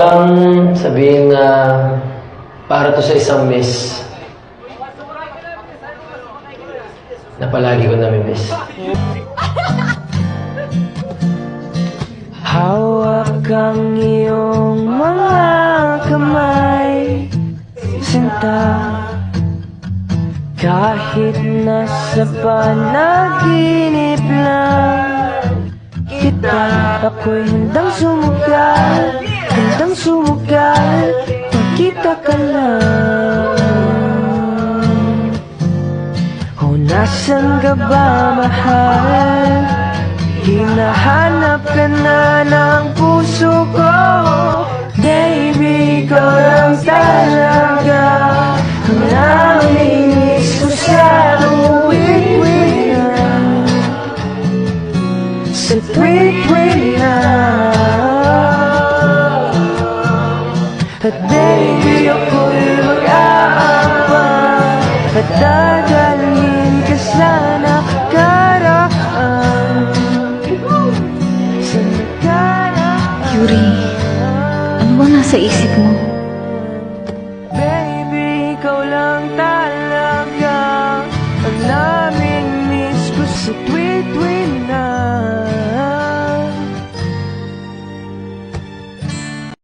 lang sabihin na para to sa isang miss na palagi ko namimiss. Hawak ang iyong mga kamay, sinta. Kahit nasa panaginip lang kita, ako'y handang sumugal, magkita ka lang. O nasan ka ba, mahal? Hinahanap ka na ng puso ko. Baby, ikaw lang talaga ang namimiss ko sa tuwing sa tuwing na. At baby, ako'y mag-aabang at dadalhin ka sa nakaraan. Yuri, ano ba nasa isip mo? Baby, ikaw lang talaga ang namimiss ko sa tuwing